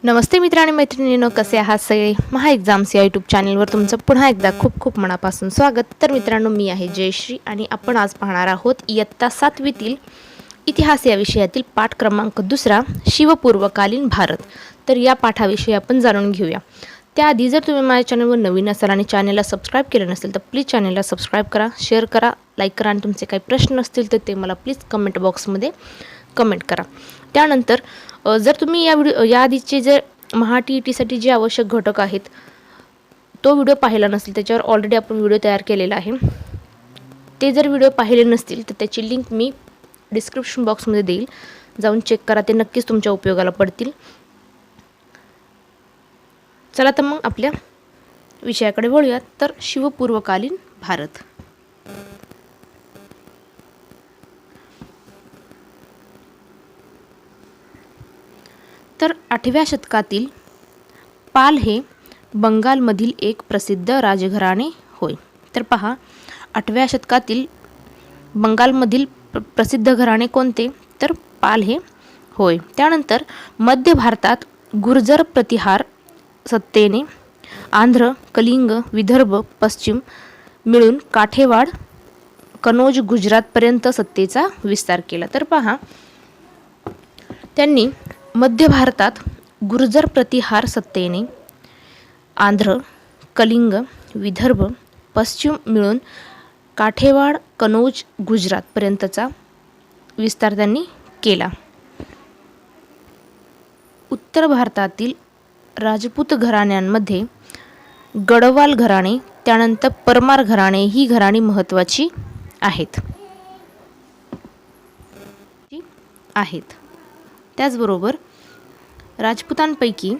नमस्ते मित्र आणि मैत्रिणींनो, कसे आहात सगळे? महा एक्झाम्स या यूट्यूब चॅनलवर तुमचं पुन्हा एकदा खूप खूप मनापासून स्वागत. तर मित्रांनो, मी आहे जयश्री आणि आपण आज पाहणार आहोत इयत्ता 7वीतील इतिहास या विषयातील पाठ क्रमांक 2 शिवपूर्वकालीन भारत. तर या पाठाविषयी आपण जाणून घेऊया. त्याआधी जर तुम्ही माझ्या चॅनलवर नवीन असाल आणि चॅनलला सबस्क्राईब केलं नसेल तर प्लीज चॅनलला सबस्क्राईब करा, शेअर करा, लाईक करा आणि तुमचे काही प्रश्न असतील तर ते मला प्लीज कमेंट बॉक्समध्ये कमेंट करा. त्यानंतर जर तुम्ही याआधीचे जे महा-TETसाठी जे आवश्यक घटक आहेत तो व्हिडिओ पाहिला नसेल, त्याच्यावर ऑलरेडी आपण व्हिडिओ तयार केलेला आहे. ते जर व्हिडिओ पाहिले नसतील तर त्याची लिंक मी डिस्क्रिप्शन बॉक्समध्ये देईल, जाऊन चेक करा, ते नक्कीच तुमच्या उपयोगाला पडतील. चला तर मग आपल्या विषयाकडे वळूयात. तर शिवपूर्वकालीन भारत. तर 8व्या शतकातील पाल हे बंगालमधील एक प्रसिद्ध राजघराणे होय. तर पहा, 8व्या शतकातील बंगालमधील प्रसिद्ध घराणे कोणते? तर पाल हे होय. त्यानंतर मध्य भारतात गुर्जर प्रतिहार सत्तेने आंध्र, कलिंग, विदर्भ, पश्चिम मिळून काठेवाड, कनौज, गुजरातपर्यंत सत्तेचा विस्तार केला. तर पहा, त्यांनी मध्य भारतात गुर्जर प्रतिहार सत्तेने आंध्र, कलिंग, विदर्भ, पश्चिम मिळून काठेवाड, कनौज, गुजरातपर्यंतचा विस्तार त्यांनी केला. उत्तर भारतातील राजपूत घराण्यांमध्ये गढवाल घराणे, त्यानंतर परमार घराणे ही घराणी महत्त्वाची आहेत. त्याचबरोबर राजपुतांपैकी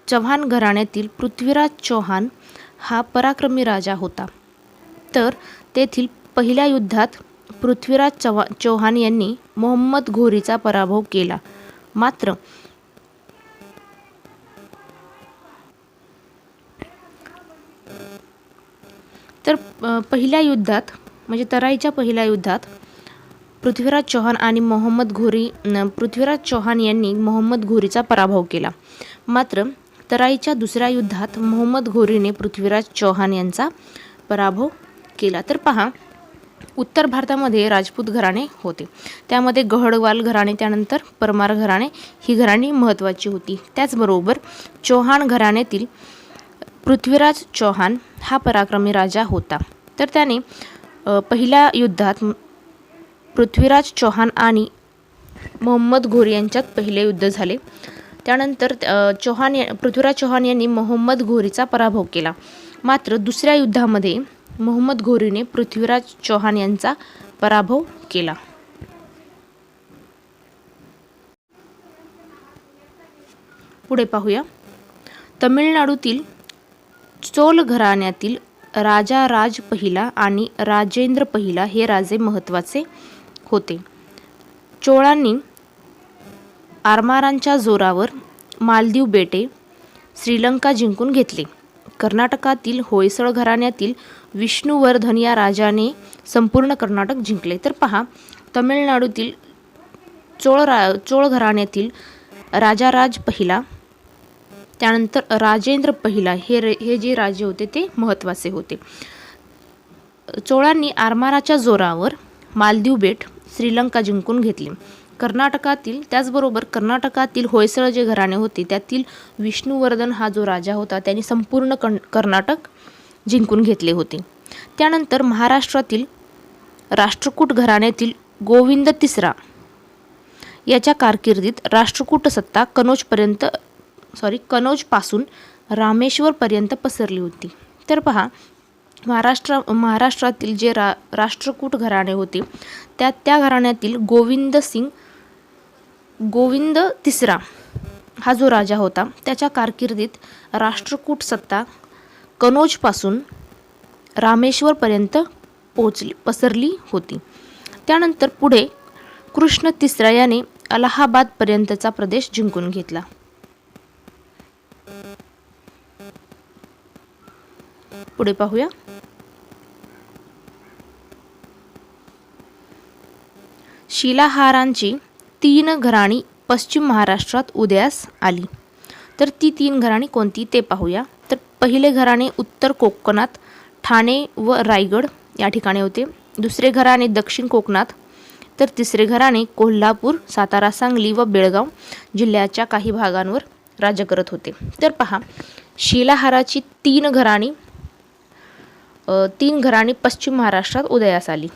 चव्हाण घराण्यातील पृथ्वीराज चौहान हा पराक्रमी राजा होता. तर तेथील पहिल्या युद्धात पृथ्वीराज चौहान यांनी मोहम्मद घोरीचा पराभव केला. मात्र पहिल्या युद्धात म्हणजे तराईच्या पहिल्या युद्धात पृथ्वीराज चौहान यांनी मोहम्मद घोरीचा पराभव केला. मात्र तराईच्या दुसऱ्या युद्धात मोहम्मद घोरीने पृथ्वीराज चौहान यांचा पराभव केला. तर पहा, उत्तर भारतामध्ये राजपूत घराणे होते, त्यामध्ये गढवाल घराणे, त्यानंतर परमार घराणे ही घराणी महत्त्वाची होती. त्याचबरोबर चौहान घराण्यातील पृथ्वीराज चौहान हा पराक्रमी राजा होता. तर त्याने पहिल्या युद्धात पृथ्वीराज चौहान मोहम्मद घोरी यांच्यात पहिले युद्ध झाले. त्यानंतर पृथ्वीराज चौहान यांनी मोहम्मद घोरीचा पराभव केला. मात्र दुसऱ्या युद्धामध्ये मोहम्मद घोरीने पृथ्वीराज चौहान यांचा पराभव केला. पुढे पाहूया. तमिळनाडूतील चोल घराण्यातील राजा राज पहिला आणि राजेंद्र पहिला हे राजे महत्त्वाचे होते. चोळांनी आरमारांच्या जोरावर मालदीव बेटे, श्रीलंका जिंकून घेतले. कर्नाटकातील होयसळ घराण्यातील विष्णुवर्धन या राजाने संपूर्ण कर्नाटक जिंकले. तर पहा, तमिळनाडूतील चोळ घराण्यातील राजाराज पहिला, त्यानंतर राजेंद्र पहिला हे जे राजे होते ते महत्त्वाचे होते. चोळांनी आरमाराच्या जोरावर मालदीव बेट, श्रीलंका जिंकून घेतली. त्याचबरोबर कर्नाटकातील होयसळ जे घराणे होते त्यातील विष्णुवर्धन हा जो राजा होता त्यांनी संपूर्ण कर्नाटक जिंकून घेतले होते. त्यानंतर महाराष्ट्रातील राष्ट्रकूट घराण्यातील गोविंद तिसरा याच्या कारकिर्दीत राष्ट्रकूट सत्ता कनौजपासून रामेश्वरपर्यंत पसरली होती. तर पहा, महाराष्ट्रातील जे राष्ट्रकूट घराणे होते त्या घराण्यातील गोविंद तिसरा हा जो राजा होता त्याच्या कारकिर्दीत राष्ट्रकूट सत्ता कनौजपासून रामेश्वरपर्यंत पसरली होती. त्यानंतर पुढे कृष्ण तिसरा याने अलाहाबादपर्यंतचा प्रदेश जिंकून घेतला. पुढे पाहूया. शिलाहारांची 3 घराणी पश्चिम महाराष्ट्रात उदयास आली. तर ती 3 घराणी कोणती ते पाहूया. तर पहिले घराणे उत्तर कोकणात ठाणे व रायगड या ठिकाणी होते. दुसरे घराणे दक्षिण कोकणात, तर तिसरे घराणे कोल्हापूर, सातारा, सांगली व बेळगाव जिल्ह्याच्या काही भागांवर राज्य करत होते. तर पहा, शिलाहाराची 3 घराणी पश्चिम महाराष्ट्रात उदयास आली.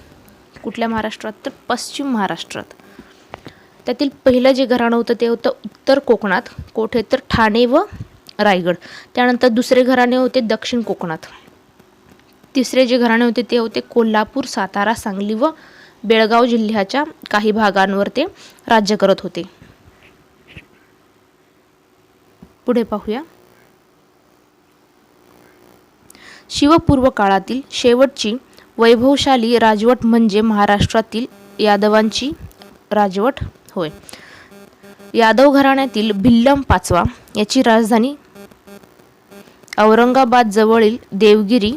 कुठल्या महाराष्ट्रात? तर पश्चिम महाराष्ट्रात. त्यातील पहिलं जे घराणं होतं ते होतं उत्तर कोकणात, कोठे? तर ठाणे व रायगड. त्यानंतर दुसरे घराणे होते दक्षिण कोकणात. तिसरे जे घराणे होते ते होते कोल्हापूर, सातारा, सांगली व बेळगाव जिल्ह्याच्या काही भागांवर ते राज्य करत होते. पुढे पाहूया. शिवपूर्व काळातील शेवटची वैभवशाली राजवट म्हणजे महाराष्ट्रातील यादवांची राजवट होय. यादव घराण्यातील भिल्लम पाचवा याची राजधानी औरंगाबाद जवळील देवगिरी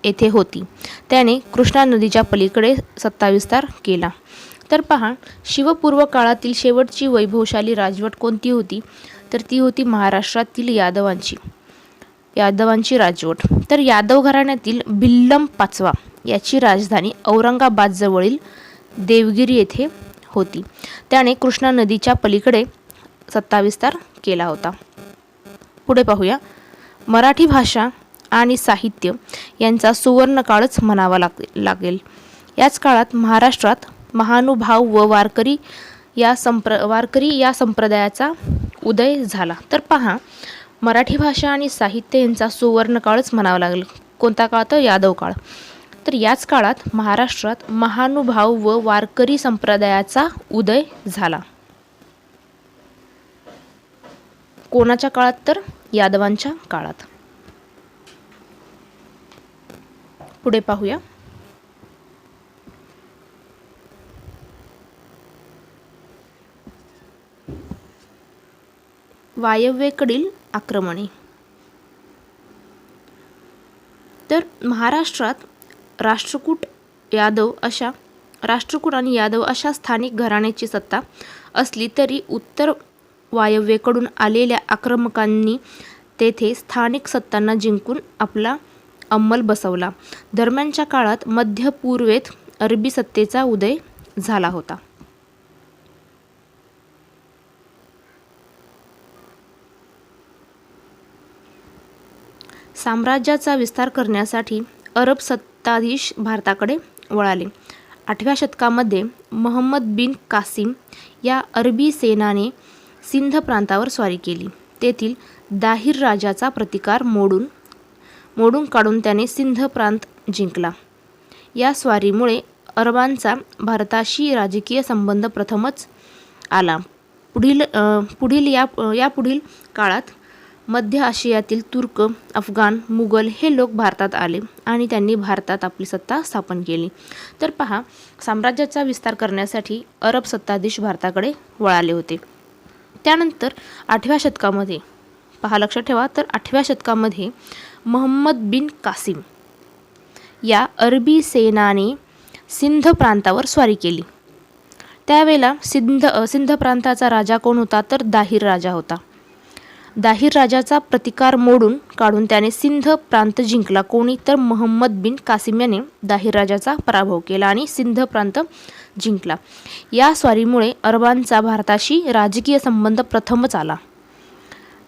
येथे होती. त्याने कृष्णा नदीच्या पलीकडे सत्ता विस्तार केला. तर पहा, शिवपूर्व काळातील शेवटची वैभवशाली राजवट कोणती होती? तर ती होती महाराष्ट्रातील यादवांची राजवट. तर यादव घराण्यातील भिल्लम पाचवा याची राजधानी औरंगाबाद जवळील देवगिरी येथे होती. त्याने कृष्णा नदीच्या पलीकडे सत्ता विस्तार केला होता. पुढे पाहूया. मराठी भाषा आणि साहित्य यांचा सुवर्णकाळच म्हणावा लागेल. याच काळात महाराष्ट्रात महानुभाव व वारकरी या संप्रदायाचा उदय झाला. तर पहा, मराठी भाषा आणि साहित्य यांचा सुवर्णकाळच म्हणावा लागेल. कोणता काळ? तर यादव काळ. तर याच काळात महाराष्ट्रात महानुभाव व वारकरी संप्रदायाचा उदय झाला. कोणाच्या काळात? तर यादवांच्या काळात. पुढे पाहूया. वायव्येकडील आक्रमणे. तर महाराष्ट्रात राष्ट्रकूट आणि यादव अशा स्थानिक घराण्याची सत्ता असली तरी उत्तर वायव्येकडून आलेल्या आक्रमकांनी तेथे स्थानिक सत्तांना जिंकून आपला अंमल बसवला. दरम्यानच्या काळात मध्य पूर्वेत अरबी सत्तेचा उदय झाला होता. साम्राज्याचा विस्तार करण्यासाठी अरब सत्ताधीश भारताकडे वळाले. 8व्या शतकामध्ये महम्मद बिन कासिम या अरबी सेनाने सिंध प्रांतावर स्वारी केली. तेथील दाहिर राजाचा प्रतिकार मोडून काढून त्याने सिंध प्रांत जिंकला. या स्वारीमुळे अरबांचा भारताशी राजकीय संबंध प्रथमच आला. पुढील काळात मध्य आशियातील तुर्क, अफगाण, मुघल हे लोक भारतात आले आणि त्यांनी भारतात आपली सत्ता स्थापन केली. तर पहा, साम्राज्याचा विस्तार करण्यासाठी अरब सत्ताधीश भारताकडे वळाले होते. त्यानंतर 8व्या शतकामध्ये लक्षात ठेवा, तर 8व्या शतकामध्ये महम्मद बिन कासिम या अरबी सेनाने सिंध प्रांतावर स्वारी केली. त्यावेळेला सिंध प्रांताचा राजा कोण होता? तर दाहिर राजा होता. दाहिर राजाचा प्रतिकार मोडून काढून त्याने सिंध प्रांत जिंकला. कोणी? तर महम्मद बिन कासिम याने दाहिर राजाचा पराभव केला आणि सिंध प्रांत जिंकला. या स्वारीमुळे अरबांचा भारताशी राजकीय संबंध प्रथमच आला.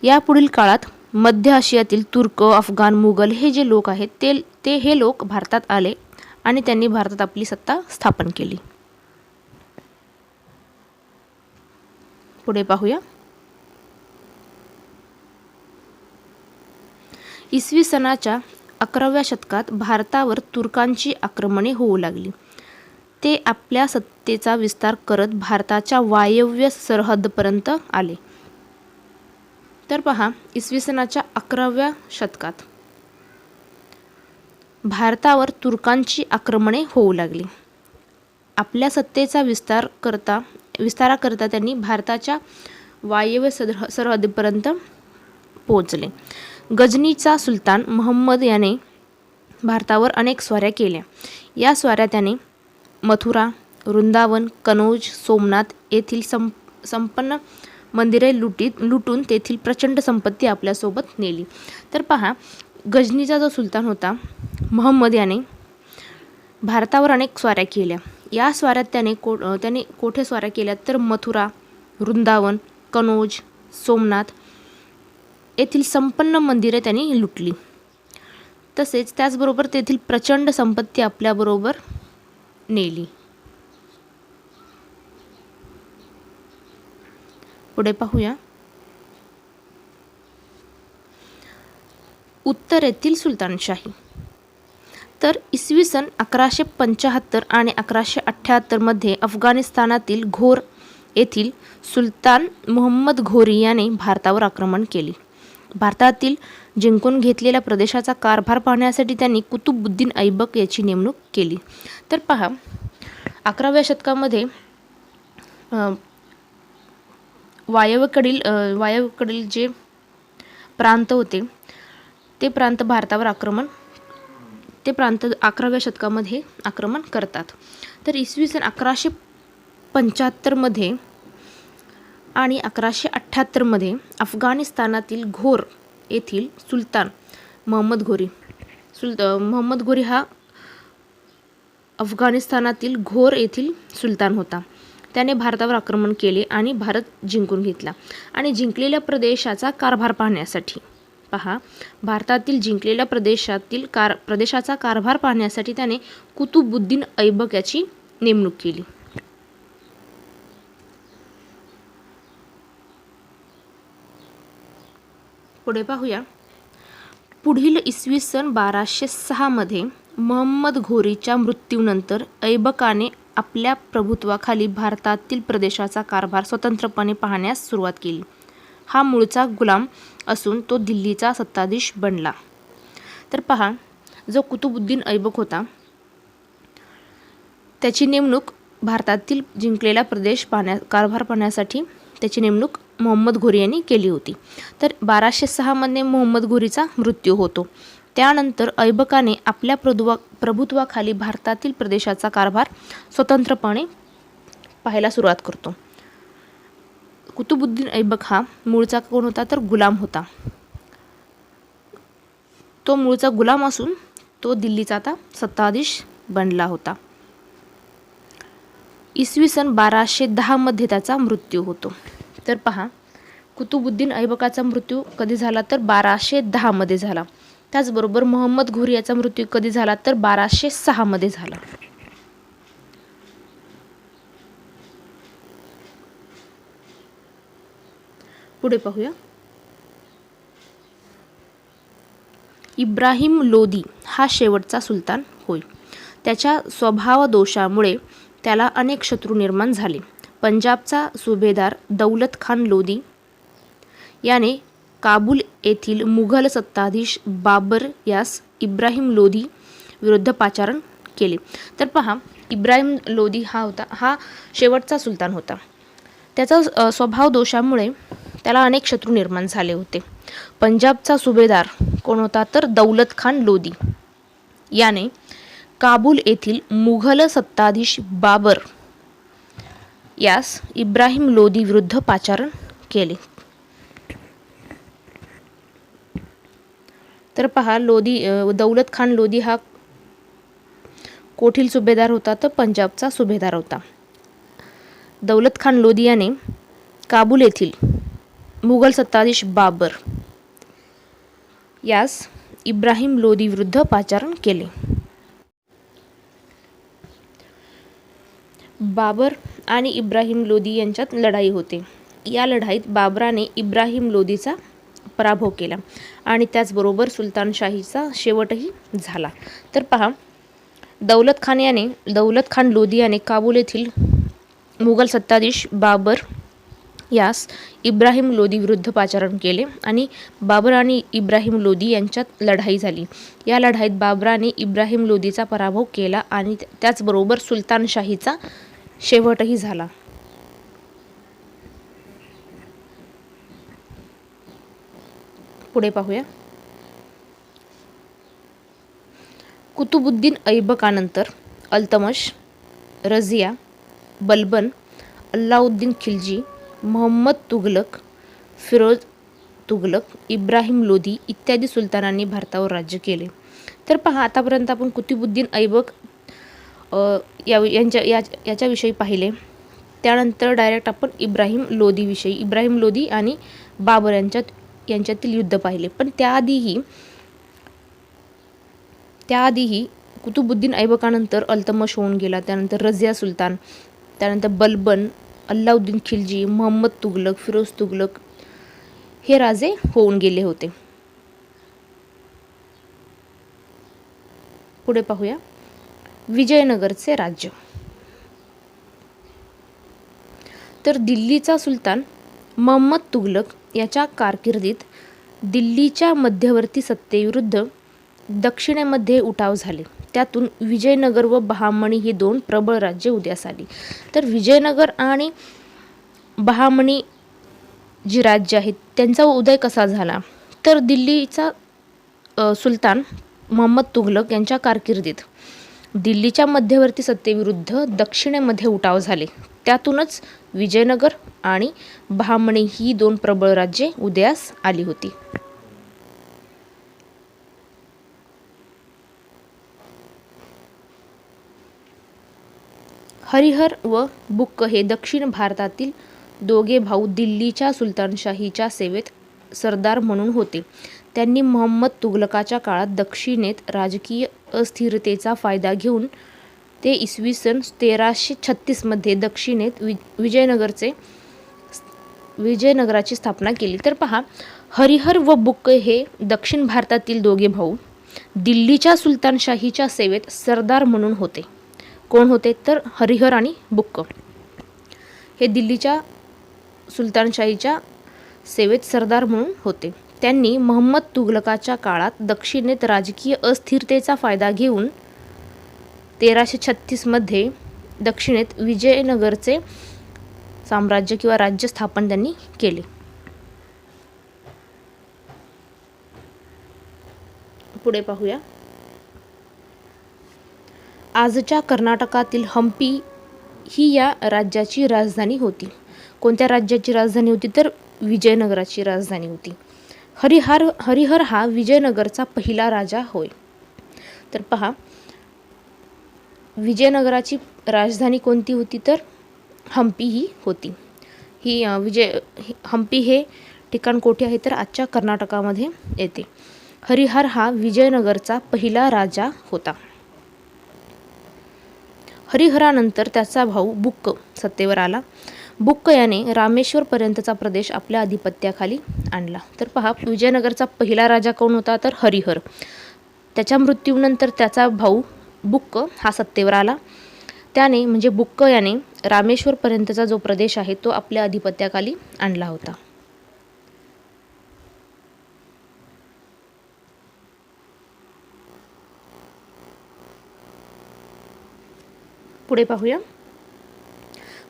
यापुढील काळात मध्य आशियातील तुर्क, अफगाण, मुघल हे जे लोक आहेत हे लोक भारतात आले आणि त्यांनी भारतात आपली सत्ता स्थापन केली. पुढे पाहूया. इसवी सनाच्या 11व्या शतकात भारतावर तुर्कांची आक्रमणे होऊ लागली. ते आपल्या सत्तेचा विस्तार करत भारताच्या वायव्य सरहद्दपर्यंत आले. तर पहा, इसवी सनाच्या 11व्या शतकात भारतावर तुर्कांची आक्रमणे होऊ लागली. आपल्या सत्तेचा विस्ताराकरता त्यांनी भारताच्या वायव्य सरहद्दीपर्यंत पोहोचले. गजनीचा सुलतान महम्मद याने भारतावर अनेक स्वाऱ्या केल्या. या स्वाऱ्या त्याने मथुरा, वृंदावन, कनौज, सोमनाथ येथील संपन्न मंदिरे लुटून तेथील प्रचंड संपत्ती आपल्यासोबत नेली. तर पहा, गजनीचा जो सुलतान होता महम्मद याने भारतावर अनेक स्वाऱ्या केल्या. या स्वाऱ्यात त्याने कोठे स्वाऱ्या केल्या तर मथुरा, वृंदावन, कनौज, सोमनाथ येथील संपन्न मंदिरे त्यांनी लुटली. तसेच त्याचबरोबर तेथील प्रचंड संपत्ती आपल्याबरोबर नेली. पुढे पाहूया. उत्तरेतील सुलतानशाही. तर इसवी सन 1175 आणि 1178 मध्ये अफगाणिस्तानातील घोर येथील सुलतान मोहम्मद घोरी याने भारतावर आक्रमण केले. भारतातील जिंकून घेतलेल्या प्रदेशाचा कारभार पाहण्यासाठी त्यांनी कुतुबुद्दीन ऐबक याची नेमणूक केली. तर पहा, 11व्या शतकामध्ये वायव्येकडील जे प्रांत होते ते प्रांत 11व्या शतकामध्ये आक्रमण करतात. तर इसवी सन 1175 मध्ये आणि 1178 मध्ये अफगाणिस्तानातील घोर येथील सुलतान मोहम्मद घोरी हा अफगाणिस्तानातील घोर येथील सुलतान होता. त्याने भारतावर आक्रमण केले आणि भारत जिंकून घेतला. आणि जिंकलेल्या प्रदेशाचा कारभार पाहण्यासाठी पहा, भारतातील जिंकलेल्या प्रदेशाचा कारभार पाहण्यासाठी त्याने कुतुबुद्दीन ऐबक याची नेमणूक केली. पुढे पाहूया. पुढील इसवी सन 1206 मध्ये मोहम्मद घोरीच्या मृत्यूनंतर ऐबकाने आपल्या प्रभुत्वाखाली भारतातील प्रदेशाचा कारभार स्वतंत्रपणे पाहण्यास सुरुवात केली. हा मूळचा गुलाम असून तो दिल्लीचा सत्ताधीश बनला. तर पहा, जो कुतुबुद्दीन ऐबक होता त्याची नेमणूक भारतातील जिंकलेला कारभार पाहण्यासाठी त्याची नेमणूक मोहम्मद घोरी यांनी केली होती. तर 1206 मध्ये मोहम्मद घोरीचा मृत्यू होतो. त्यानंतर ऐबकाने आपल्या प्रभुत्वाखाली भारतातील प्रदेशाचा कारभार स्वतंत्रपणे पाहायला सुरुवात करतो. कुतुबुद्दीन ऐबक हा मूळचा कोण होता तर गुलाम होता. तो मूळचा गुलाम असून तो दिल्लीचा आता सत्ताधीश बनला होता. इसवी सन 1210 मध्ये त्याचा मृत्यू होतो. तर पहा, कुतुबुद्दीन ऐबकाचा मृत्यू कधी झाला तर 1210 मध्ये झाला. त्याचबरोबर मोहम्मद घोरी याचा मृत्यू कधी झाला तर 1206 मध्ये झाला. पुढे पाहूया. इब्राहिम लोदी हा शेवटचा सुलतान होय. त्याच्या स्वभाव दोषामुळे त्याला अनेक शत्रू निर्माण झाले. पंजाबचा सुभेदार दौलत खान लोदी याने काबूल येथील मुघल सत्ताधीश बाबर यास इब्राहिम लोदी विरुद्ध पाचारण केले. तर पहा, इब्राहिम लोदी हा शेवटचा सुलतान होता. त्याचा स्वभाव दोषामुळे त्याला अनेक शत्रू निर्माण झाले होते. पंजाबचा सुभेदार कोण होता तर दौलत खान लोदी याने काबूल येथील मुघल सत्ताधीश बाबर यास इब्राहिम लोदी विरुद्ध पाचारण केले. तर पहा, दौलत खान लोदी हा कोठील सुभेदार होता तर पंजाबचा सुभेदार होता. दौलत खान लोदी याने काबूल येथील मुघल सत्ताधीश बाबर यास इब्राहिम लोदी विरुद्ध पाचारण केले. बाबर आणि इब्राहिम लोदी यांच्यात लढाई होते. या लढाईत बाबराने इब्राहिम लोदीचा पराभव केला आणि त्याचबरोबर सुलतानशाहीचा शेवटही झाला. तर पहा, दौलत खान लोदी याने काबूल येथील मुघल सत्ताधीश बाबर यास इब्राहिम लोदी विरुद्ध पाचारण केले आणि बाबर आणि इब्राहिम लोदी यांच्यात लढाई झाली. या लढाईत बाबराने इब्राहिम लोदीचा पराभव केला आणि त्याचबरोबर सुलतानशाहीचा शेवटही झाला. पुढे पाहूया. कुतुबुद्दीन ऐबकानंतर अल्तमश, रझिया, बलबन, अल्लाउद्दीन खिलजी, मोहम्मद तुघलक, फिरोज तुघलक, इब्राहिम लोधी इत्यादी सुलतानांनी भारतावर राज्य केले. तर पहा, आतापर्यंत आपण कुतुबुद्दीन ऐबक याच्याविषयी पाहिले. त्यानंतर डायरेक्ट आपण इब्राहिम लोधी आणि बाबर यांच्यातील युद्ध पाहिले. पण त्याआधीही कुतुबुद्दीन ऐबकानंतर अल्तमश होऊन गेला, त्यानंतर रझिया सुलतान, त्यानंतर बलबन, अल्लाउद्दीन खिलजी, मोहम्मद तुघलक, फिरोज तुघलक हे राजे होऊन गेले होते. पुढे पाहूया विजयनगरचे राज्य. तर दिल्लीचा सुलतान मोहम्मद तुघलक याच्या कारकिर्दीत दिल्लीच्या मध्यवर्ती सत्तेविरुद्ध दक्षिणेमध्ये उठाव झाले. त्यातून विजयनगर व बहामणी ही दोन प्रबळ राज्ये उदयास आली. तर विजयनगर आणि बहामणी जी राज्य आहेत त्यांचा उदय कसा झाला, तर दिल्लीचा सुलतान मोहम्मद तुघलक यांच्या कारकिर्दीत दिल्लीच्या मध्यवर्ती सत्तेविरुद्ध दक्षिणेमध्ये उठाव झाले. त्यातूनच विजयनगर आणि बहामणी ही दोन प्रबळ राज्ये उदयास आली होती. हरिहर व बुक्क हे दक्षिण भारतातील दोघे भाऊ दिल्लीच्या सुलतानशाहीच्या सेवेत सरदार म्हणून होते. त्यांनी मोहम्मद तुघलकाच्या काळात दक्षिणेत राजकीय अस्थिरतेचा फायदा घेऊन ते इसवी सन 1336 मध्ये दक्षिणेत विजयनगराची स्थापना केली. तर पहा, हरिहर व बुक्क हे दक्षिण भारतातील दोघे भाऊ दिल्लीच्या सुलतानशाहीच्या सेवेत सरदार म्हणून होते. कोण होते, तर हरिहर आणि बुक्क हे दिल्लीच्या सुलतानशाहीच्या सेवेत सरदार म्हणून होते. त्यांनी मोहम्मद तुघलकाच्या काळात दक्षिणेत राजकीय अस्थिरतेचा फायदा घेऊन 1336 मध्ये दक्षिणेत विजयनगरचे साम्राज्य किंवा राज्य स्थापन त्यांनी केले. पुढे पाहूया आजच्या कर्नाटकातील हंपी ही या राज्याची राजधानी होती. कोणत्या राज्याची राजधानी होती, तर विजयनगराची राजधानी होती. हरिहर हा विजयनगरचा पहिला राजा होय. तर पहा, विजयनगराची राजधानी कोणती होती, तर हंपी ही होती. हंपी हे ठिकाण कोठे आहे, तर आजच्या कर्नाटकामध्ये येते. हरिहर हा विजयनगरचा पहिला राजा होता. हरिहरानंतर त्याचा भाऊ बुक्क सत्तेवर आला. बुक्क याने रामेश्वर पर्यंतचा प्रदेश आपल्या अधिपत्याखाली आणला. तर पहा, विजयनगरचा पहिला राजा कोण होता, तर हरिहर. त्याच्या मृत्यूनंतर त्याचा भाऊ बुक्क हा सत्तेवर आला. त्याने म्हणजे बुक्क याने रामेश्वर पर्यंतचा जो प्रदेश आहे तो आपल्या अधिपत्याखाली आणला होता. पुढे पाहूया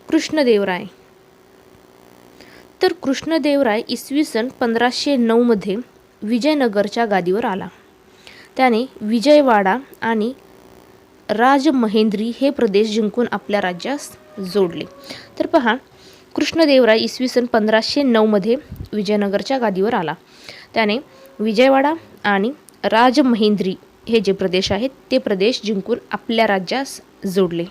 कृष्णदेवराय. तर कृष्णदेवराय इसवी सन 1509 मध्ये विजयनगरच्या गादीवर आला. त्याने विजयवाडा आणि राजमहेंद्री हे प्रदेश जिंकून आपल्या राज्यास जोडले. तर पहा, कृष्णदेवराय इसवी सन 1509 मध्ये विजयनगरच्या गादीवर आला. त्याने विजयवाडा आणि राजमहेंद्री हे जे प्रदेश आहेत ते प्रदेश जिंकून आपल्या राज्यास जोडले.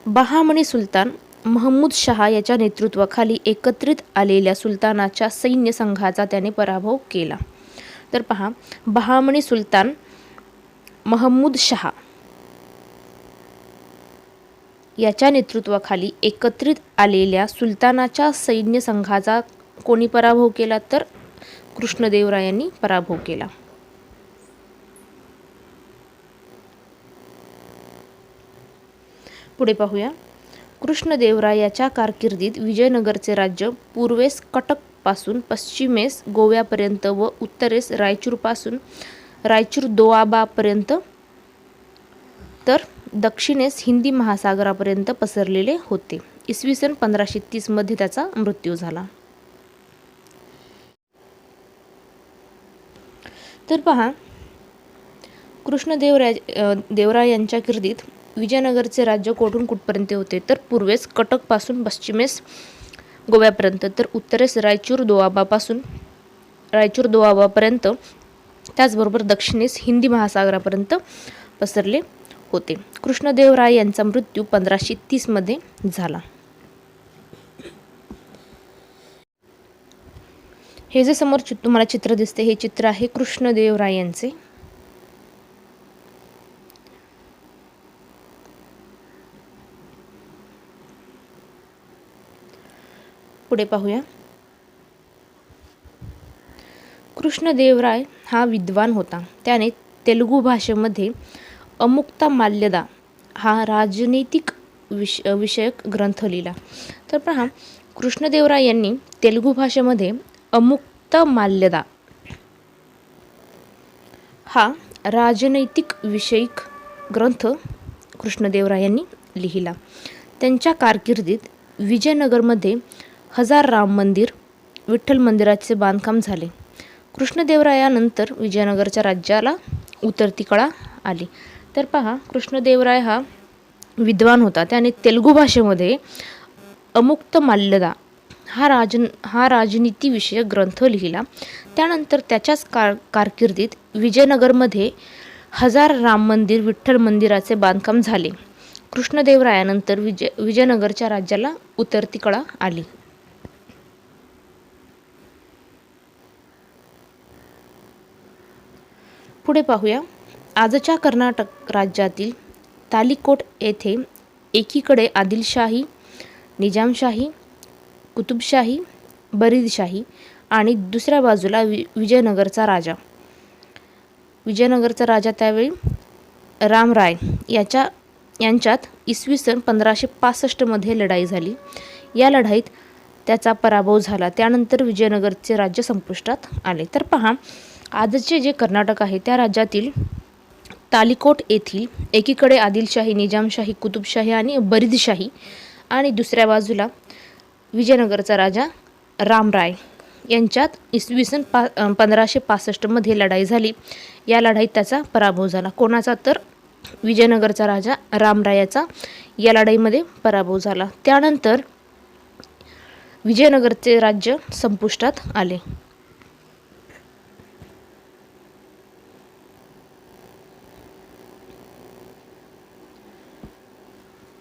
बहामनी सुलतान महमूद शहा याच्या नेतृत्वाखाली एकत्रित आलेल्या सुलतानाच्या सैन्य संघाचा त्याने पराभव केला. तर पहा, बहामनी सुलतान महमूद शहा याच्या नेतृत्वाखाली एकत्रित आलेल्या सुलतानाच्या सैन्य संघाचा कोणी पराभव केला, तर कृष्णदेवरायांनी पराभव केला. पुढे पाहूया कृष्णदेवरायाच्या कारकिर्दीत विजयनगरचे राज्य पूर्वेस कटक पासून पश्चिमेस गोव्यापर्यंत व उत्तरेस रायचूर दोआबापर्यंत तर दक्षिणेस हिंदी महासागरापर्यंत पसरलेले होते. इसवी सन 1530 मध्ये त्याचा मृत्यू झाला. तर पहा, कृष्णदेवराय यांच्या कीर्दीत विजयनगरचे राज्य कोठून कुठपर्यंत होते तर पूर्वेस कटकपासून पश्चिमेस गोव्यापर्यंत, तर उत्तरेस रायचूर दोआबापर्यंत, त्याचबरोबर दक्षिणेस हिंदी महासागरापर्यंत पसरले होते. कृष्णदेवराय यांचा मृत्यू 1530 मध्ये झाला. हे जे समोर तुम्हाला चित्र दिसते हे चित्र आहे कृष्णदेवराय यांचे. पुढे पाहूया. कृष्णदेवराय हा विद्वान होता. त्याने तेलुगू भाषेमध्ये अमुक्तमाल्यदा हा राजनैतिक विषयक ग्रंथ लिहिला. तर पहा, कृष्णदेवराय यांनी तेलुगू भाषेमध्ये अमुक्तमाल्यदा हा राजनैतिक विषयक ग्रंथ कृष्णदेवराय यांनी लिहिला. त्यांच्या कारकिर्दीत विजयनगरमध्ये 1000 राम मंदिर, विठ्ठल मंदिराचे बांधकाम झाले. कृष्णदेवरायानंतर विजयनगरच्या राज्याला उतरती कळा आली. तर पहा, कृष्णदेवराय हा विद्वान होता. त्याने तेलुगू भाषेमध्ये अमुक्तमाल्यदा हा राजनीती विषयक ग्रंथ लिहिला. त्यानंतर त्याच्याच कारकिर्दीत विजयनगरमध्ये 1000 राम मंदिर, विठ्ठल मंदिराचे बांधकाम झाले. कृष्णदेवरायानंतर विजयनगरच्या राज्याला उतरती कळा आली. पुढे पाहूया. आजच्या कर्नाटक राज्यातील तालिकोट येथे एकीकडे आदिलशाही, निजामशाही, कुतुबशाही, बरीदशाही आणि दुसऱ्या बाजूला विजयनगरचा राजा. विजयनगरचा राजा त्यावेळी रामराय यांच्यात इसवी सन 1565 मध्ये लढाई झाली. या लढाईत त्याचा पराभव झाला. त्यानंतर विजयनगरचे राज्य संपुष्टात आले. तर पहा, आजचे जे कर्नाटक आहे त्या राज्यातील तालिकोट येथील एकीकडे आदिलशाही, निजामशाही, कुतुबशाही आणि बरीदशाही आणि दुसऱ्या बाजूला विजयनगरचा राजा रामराय यांच्यात इसवी सन 1565 मध्ये लढाई झाली. या लढाईत त्याचा पराभव झाला. कोणाचा तर विजयनगरचा राजा रामरायाचा या लढाईमध्ये पराभव झाला. त्यानंतर विजयनगरचे राज्य संपुष्टात आले.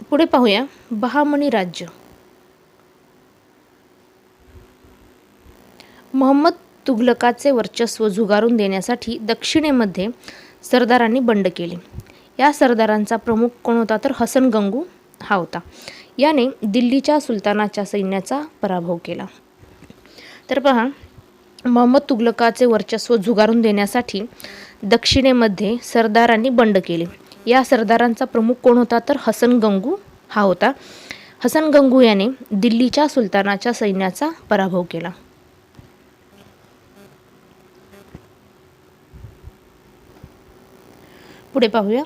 पुढे पाहूया. बहामनी राज्य. मोहम्मद तुघलकाचे वर्चस्व झुगारून देण्यासाठी दक्षिणेमध्ये सरदारांनी बंड केले. या सरदारांचा प्रमुख कोण होता तर हसन गंगू हा होता. याने दिल्लीच्या सुलतानाच्या सैन्याचा पराभव केला. तर पहा, मोहम्मद तुघलकाचे वर्चस्व झुगारून देण्यासाठी दक्षिणेमध्ये सरदारांनी बंड केले. या सरदारांचा प्रमुख कोण होता तर हसन गंगू हा होता. हसन गंगू याने दिल्लीच्या सुलतानाच्या सैन्याचा पराभव केला. पुढे पाहूया.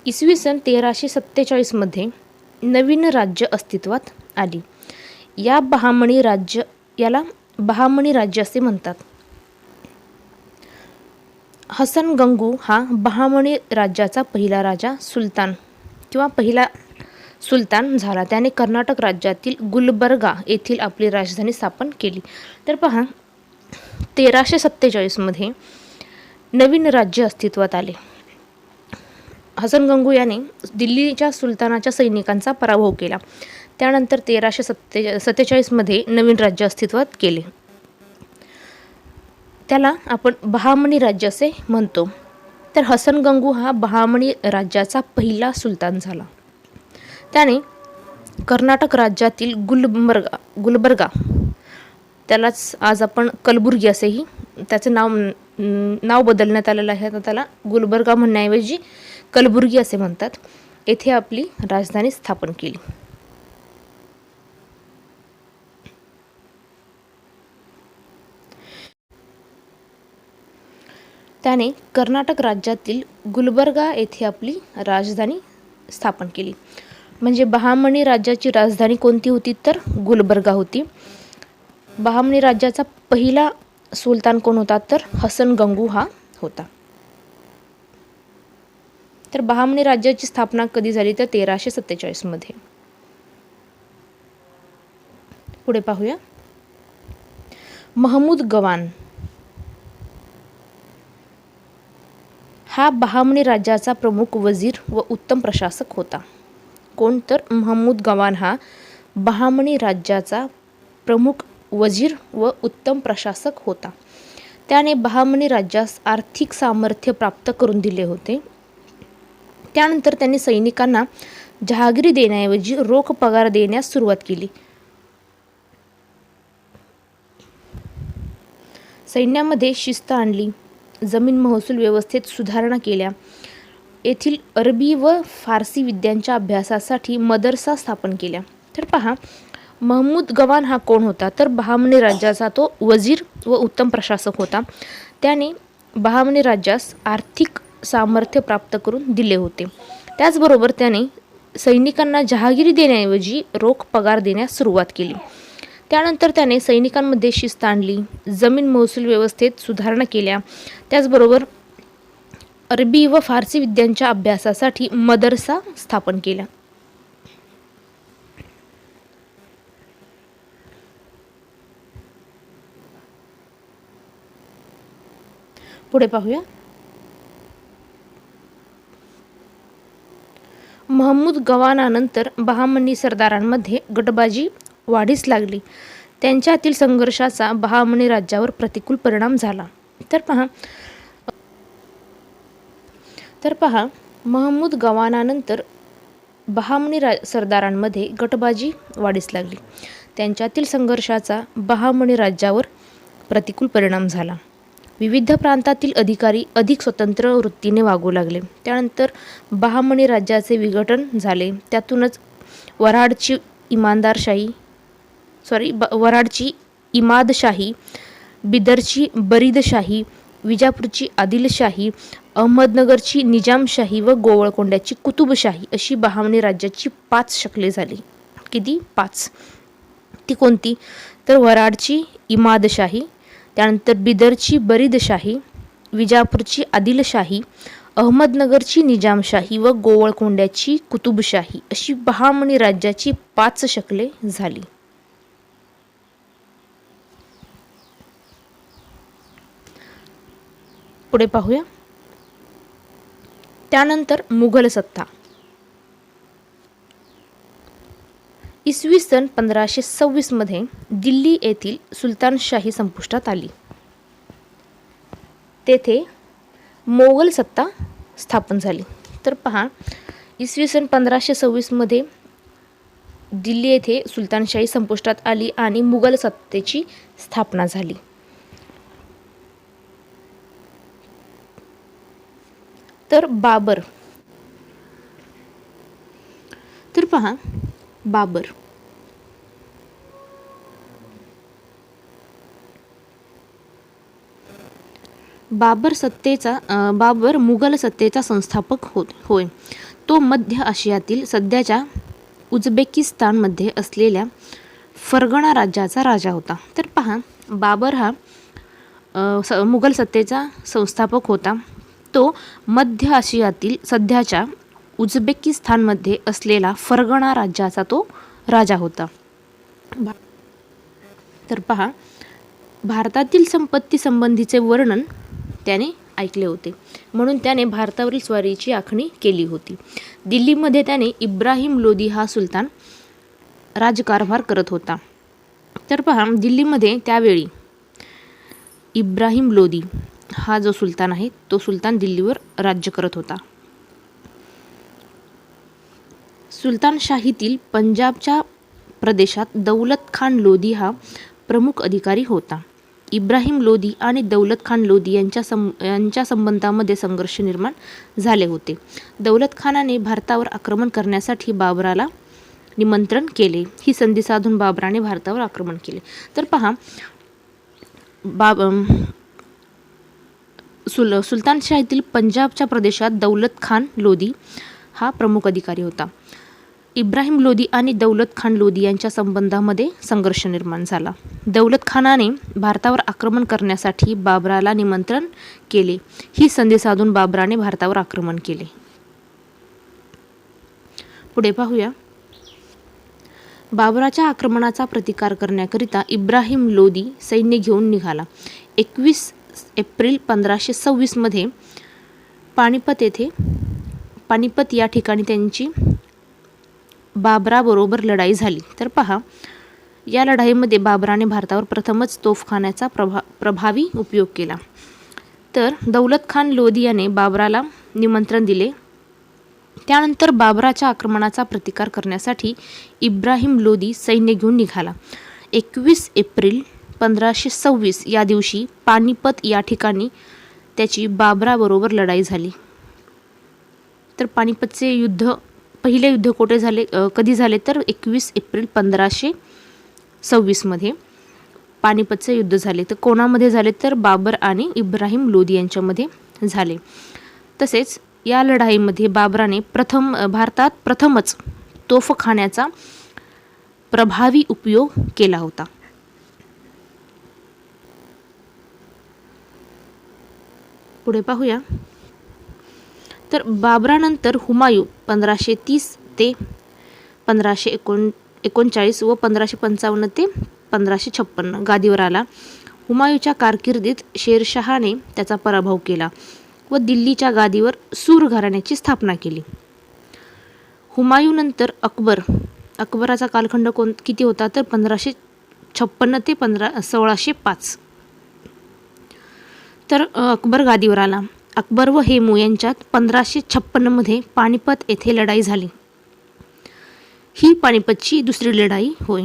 इसवी सन 1347 मध्ये नवीन राज्य अस्तित्वात आली. याला बहामनी राज्य असे म्हणतात. हसन गंगू हा बहामनी राज्याचा पहिला राजा पहिला सुलतान झाला. त्याने कर्नाटक राज्यातील गुलबर्गा येथील आपली राजधानी स्थापन केली. तर पहा, 1347 मध्ये नवीन राज्य अस्तित्वात आले. हसन गंगू याने दिल्लीच्या सुलतानाच्या सैनिकांचा पराभव केला. त्यानंतर 1347 मध्ये नवीन राज्य अस्तित्वात केले. त्याला आपण बहामनी राज्य असे म्हणतो. तर हसन गंगू हा बहामनी राज्याचा पहिला सुलतान झाला. त्याने कर्नाटक राज्यातील गुलबर्गा त्यालाच आज आपण कलबुर्गी असेही त्याचे नाव बदलण्यात आलेलं आहे. आता त्याला गुलबर्गा म्हणण्याऐवजी कलबुर्गी असे म्हणतात. येथे आपली राजधानी स्थापन केली. त्याने कर्नाटक राज्यातील गुलबर्गा येथे आपली राजधानी स्थापन केली. म्हणजे बहामनी राज्याची राजधानी कोणती होती तर गुलबर्गा होती. बहामनी राज्याचा पहिला सुलतान कोण होता तर हसन गंगू हा होता. तर बहामनी राज्याची स्थापना कधी झाली तर 1347 मध्ये. पुढे पाहूया. महमूद गवान हा बहामनी राज्याचा प्रमुख वजीर व उत्तम प्रशासक होता. कोण तर महमूद गवान हा बहामनी राज्याचा प्रमुख वजीर व उत्तम प्रशासक होता. त्याने बहामनी राज्यास आर्थिक सामर्थ्य प्राप्त करून दिले होते. त्यानंतर त्यांनी सैनिकांना जहागिरी देण्याऐवजी रोख पगार देण्यास सुरुवात केली. सैन्यामध्ये शिस्त आणली, जमीन महसूल व्यवस्थेत सुधारणा केल्या, येथील अरबी व फारसी विद्यांच्या अभ्यासासाठी मदरसा स्थापन केल्या. तर पहा, महमूद गवान हा कोण होता तर बहामनी राज्याचा तो वजीर व उत्तम प्रशासक होता. त्याने बहामनी राज्यास आर्थिक सामर्थ्य प्राप्त करून दिले होते. त्याचबरोबर त्याने सैनिकांना जहागिरी देण्याऐवजी रोख पगार देण्यास सुरुवात केली. त्यानंतर त्याने सैनिकांमध्ये शिस्त आणली, जमीन महसूल व्यवस्थेत सुधारणा केल्या, त्याचबरोबर अरबी व फारसी विद्यांच्या अभ्यासासाठी मदरसा स्थापन केला. पुढे पाहूया. महमूद गवानानंतर बहामनी सरदारांमध्ये गटबाजी वाढीस लागली. त्यांच्यातील संघर्षाचा बहामनी राज्यावर प्रतिकूल परिणाम झाला. तर पहा, महमूद गवानानंतर बहामनी सरदारांमध्ये गटबाजी वाढीस लागली. त्यांच्यातील संघर्षाचा बहामनी राज्यावर प्रतिकूल परिणाम झाला. विविध प्रांतातील अधिकारी अधिक स्वतंत्र वृत्तीने वागू लागले. त्यानंतर बहामनी राज्याचे विघटन झाले. त्यातूनच वऱ्हाडची इमादशाही, बिदरची बरीदशाही, विजापूरची आदिलशाही, अहमदनगरची निजामशाही व गोवळकोंड्याची कुतुबशाही अशी बहामनी राज्याची 5 शकले झाली. किती? 5. ती कोणती तर वऱ्हाडची इमादशाही, त्यानंतर बिदरची बरीदशाही, विजापूरची आदिलशाही, अहमदनगरची निजामशाही व गोवळकोंड्याची कुतुबशाही अशी बहामनी राज्याची 5 शकले झाली. पुढे पाहूया. त्यानंतर मुघल सत्ता. इसवी सन 1526 मध्ये दिल्ली येथील सुलतानशाही संपुष्टात आली. तेथे मोगल सत्ता स्थापन झाली. तर पहा, इसवी सन 1526 मध्ये दिल्ली येथे सुलतानशाही संपुष्टात आली आणि मुघल सत्तेची स्थापना झाली. तर बाबर. तर पहा, बाबर मुघल सत्तेचा संस्थापक होय. तो मध्य आशियातील सध्याच्या उझबेकिस्तानमध्ये असलेल्या फरगणा राज्याचा राजा होता. तर पहा, बाबर हा मुघल सत्तेचा संस्थापक होता. तो मध्य आशियातील सध्याच्या उझबेकिस्तानमध्ये असलेला फरगणा राज्याचा तो राजा होता. तर पहा, भारतातील संपत्ती संबंधीचे वर्णन त्याने ऐकले होते, म्हणून त्याने भारतावरील स्वारीची आखणी केली होती. दिल्लीमध्ये त्याने इब्राहिम लोदी हा सुलतान राजकारभार करत होता. तर पहा, दिल्लीमध्ये त्यावेळी इब्राहिम लोदी हा जो सुलतान आहे तो सुलतान दिल्लीवर राज्य करत होता. सुलतानशाहीतील पंजाबच्या प्रदेशात दौलत खान लोदी हा प्रमुख अधिकारी होता. इब्राहिम लोदी आणि दौलत खान लोदी यांच्या संबंधामध्ये संघर्ष निर्माण झाले होते. दौलत खानाने भारतावर आक्रमण करण्यासाठी बाबराला निमंत्रण केले. ही संधी साधून बाबराने भारतावर आक्रमण केले. तर पहा, सुलतानशाहीतील पंजाबच्या प्रदेशात दौलत खान लोदी हा प्रमुख अधिकारी होता. इब्राहिम लोदी आणि दौलत खान लोदी यांच्या संबंधामध्ये संघर्ष निर्माण झाला. दौलत खानाने भारतावर आक्रमण करण्यासाठी बाबराला निमंत्रण केले. ही संधी साधून बाबराने भारतावर आक्रमण केले. पुढे पाहूया. बाबराच्या आक्रमणाचा प्रतिकार करण्याकरिता इब्राहिम लोदी सैन्य घेऊन निघाला. 21 एप्रिल 1526 मध्ये पानिपत या ठिकाणी त्यांची बाबराबरोबर लढाई झाली. तर पहा, या लढाईमध्ये बाबराने भारतावर प्रथमच तोफखान्याचा प्रभावी उपयोग केला. तर दौलत खान लोदी याने बाबराला निमंत्रण दिले. त्यानंतर बाबराच्या आक्रमणाचा प्रतिकार करण्यासाठी इब्राहिम लोदी सैन्य घेऊन निघाला. 21 एप्रिल 1526 या दिवशी पानिपत या ठिकाणी त्याची बाबराबरोबर लढाई झाली. तर पानिपतचे युद्ध, पहिले युद्ध कधी झाले तर 21 एप्रिल 1526 मध्ये पानिपतचे युद्ध झाले. तर कोणामध्ये झाले तर बाबर आणि इब्राहिम लोदी यांच्यामध्ये झाले. तसेच या लढाईमध्ये बाबराने भारतात प्रथमच तोफखान्याचा प्रभावी उपयोग केला होता. पुढे पाहूया. तर बाबरानंतर हुमायूं 1530 ते 1539 व 1555 ते 1556 गादीवर आला. हुमायूंच्या कारकिर्दीत शेरशहाने त्याचा पराभव केला व दिल्लीच्या गादीवर सूर घराण्याची स्थापना केली. हुमायूंनंतर अकबराचा कालखंड किती होता तर 1556 ते 1605. तर अकबर गादीवर आला. अकबर व हेमू यांच्यात 1556 मध्ये पानिपत येथे लढाई झाली. ही पानिपतची दुसरी लढाई होय.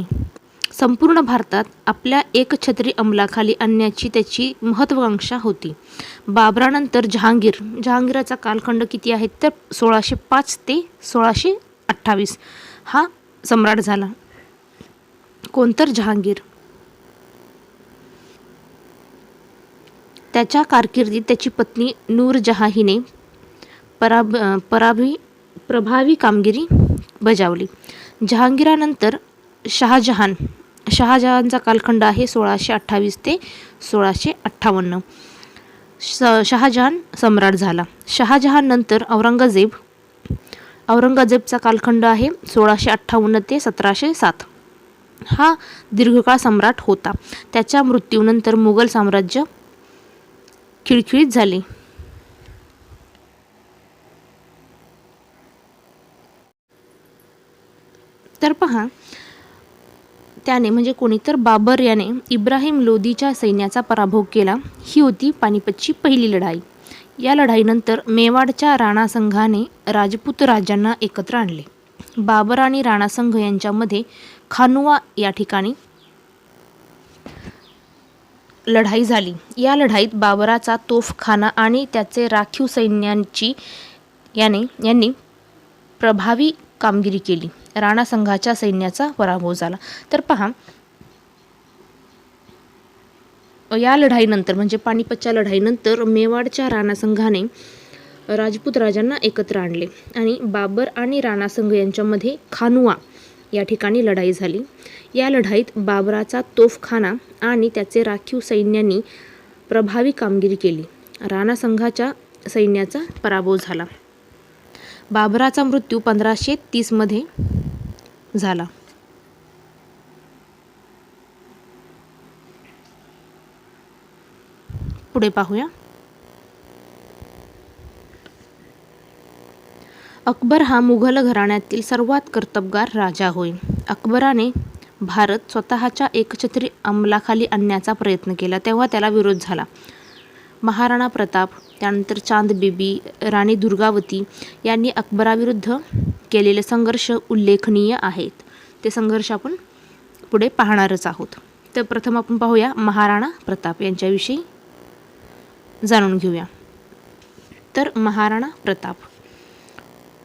संपूर्ण भारतात आपल्या एकछत्री अंमलाखाली आणण्याची त्याची महत्त्वाकांक्षा होती. बाबरानंतर जहांगीराचा कालखंड किती आहे तर 1605 ते 1628 हा सम्राट झाला. कोणतर जहांगीर. त्याच्या कारकिर्दीत त्याची पत्नी नूरजहाँ हिने प्रभावी कामगिरी बजावली. जहांगीरानंतर शहाजहानचा कालखंड आहे 1628 ते 1658. शहाजहान सम्राट झाला. शहाजहान नंतर औरंगजेबचा कालखंड आहे 1658 ते 1707. हा दीर्घकाळ सम्राट होता. त्याच्या मृत्यूनंतर मुघल साम्राज्य खिळखिळीत झाले. तर पहा, त्याने म्हणजे कोणी तर बाबर याने इब्राहिम लोदीच्या सैन्याचा पराभव केला. ही होती पानिपतची पहिली लढाई. या लढाईनंतर मेवाडच्या राणा संघाने राजपूत राजांना एकत्र आणले. बाबर आणि राणा संघ यांच्यामध्ये खानुआ या ठिकाणी लढाई झाली. या लढाईत बाबराचा तोफखाना आणि त्याचे राखीव यांनी प्रभावी कामगिरी केली. राणा संघाच्या सैन्याचा पराभव झाला. तर पहा, या लढाईनंतर म्हणजे पानिपतच्या लढाईनंतर मेवाडच्या राणा संघाने राजपूत राजांना एकत्र आणले आणि बाबर आणि राणा संघ यांच्यामध्ये खानुआ या ठिकाणी लढाई झाली. या लढाईत बाबराचा तोफखाना आणि त्याचे राखीव सैन्यांनी प्रभावी कामगिरी केली. राणा संघाच्या सैन्याचा पराभव झाला. बाबराचा मृत्यू 1530 मध्ये झाला. पुढे पाहूया. अकबर हा मुघल घराण्यातील सर्वात कर्तबगार राजा होय. अकबराने भारत स्वतःच्या एकछत्री अंमलाखाली आणण्याचा प्रयत्न केला तेव्हा त्याला विरोध झाला. महाराणा प्रताप, त्यानंतर चांद बेबी, राणी दुर्गावती यांनी अकबराविरुद्ध केलेले संघर्ष उल्लेखनीय आहेत. ते संघर्ष आपण पुढे पाहणारच आहोत. तर प्रथम आपण पाहूया महाराणा प्रताप यांच्याविषयी जाणून घेऊया. तर महाराणा प्रताप.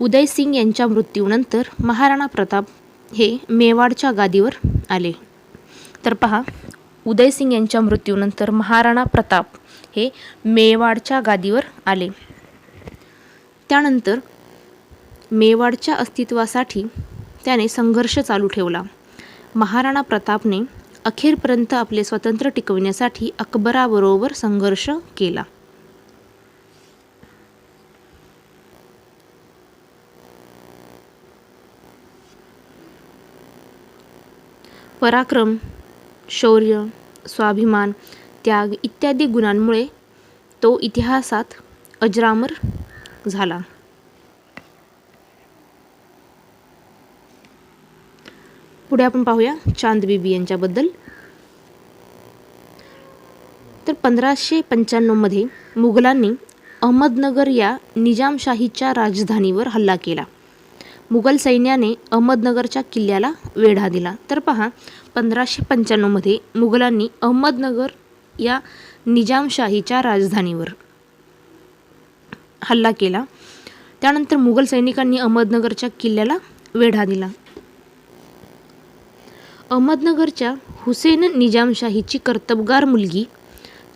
उदयसिंग यांच्या मृत्यूनंतर महाराणा प्रताप हे मेवाडच्या गादीवर आले. तर पहा, उदयसिंग यांच्या मृत्यूनंतर महाराणा प्रताप हे मेवाडच्या गादीवर आले. त्यानंतर मेवाडच्या अस्तित्वासाठी त्याने संघर्ष चालू ठेवला. महाराणा प्रतापने अखेरपर्यंत आपले स्वातंत्र्य टिकविण्यासाठी अकबराबरोबर संघर्ष केला. पराक्रम, शौर्य, स्वाभिमान, त्याग इत्यादी गुणांमुळे तो इतिहासात अजरामर झाला. पुढे आपण पाहूया चांद बीबी यांच्याबद्दल. तर 1595 मध्ये मुघलांनी अहमदनगर या निजामशाहीच्या राजधानीवर हल्ला केला. मुघल सैन्याने अहमदनगरच्या किल्ल्याला वेढा दिला. तर पहा, 1595 मध्ये मुघलांनी अहमदनगर या निजामशाहीच्या राजधानीवर हल्ला केला. त्यानंतर मुघल सैनिकांनी अहमदनगरच्या किल्ल्याला वेढा दिला. अहमदनगरच्या हुसेन निजामशाहीची कर्तबगार मुलगी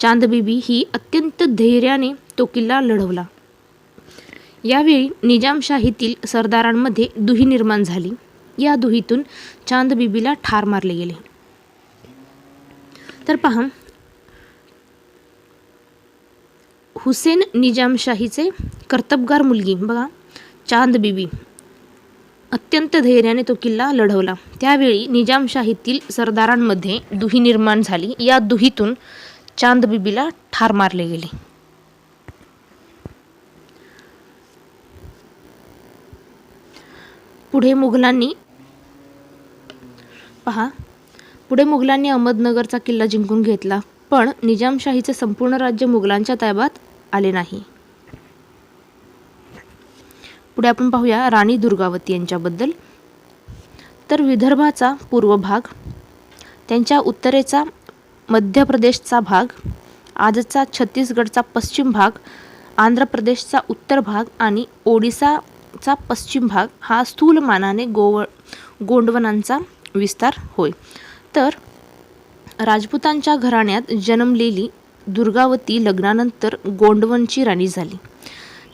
चांदबीबी ही अत्यंत धैर्याने तो किल्ला लढवला. यावेळी निजामशाहीतील सरदारांमध्ये दुही निर्माण झाली. या दुहीतून चांदबीबीला ठार मारले गेले. तर पहा, हुसेन निजामशाहीचे कर्तबगार मुलगी बघा चांदबीबी अत्यंत धैर्याने तो किल्ला लढवला. त्यावेळी निजामशाहीतील सरदारांमध्ये दुही निर्माण झाली. या दुहीतून चांदबीबीला ठार मारले गेले. पुढे मुघलांनी अहमदनगरचा किल्ला जिंकून घेतला, पण निजामशाहीचे संपूर्ण राज्य मुघलांच्या ताब्यात आले नाही. पुढे आपण पाहूया राणी दुर्गावती यांच्याबद्दल. तर विदर्भाचा पूर्व भाग, त्यांच्या उत्तरेचा मध्य प्रदेशचा भाग, आजचा छत्तीसगडचा पश्चिम भाग, आंध्र प्रदेशचा उत्तर भाग आणि ओडिसाचा पश्चिम भाग हा स्थूल मानाने गोंडवनांचा विस्तार होय. तर राजपुतांच्या घराण्यात जन्मलेली दुर्गावती लग्नानंतर गोंडवनची राणी झाली.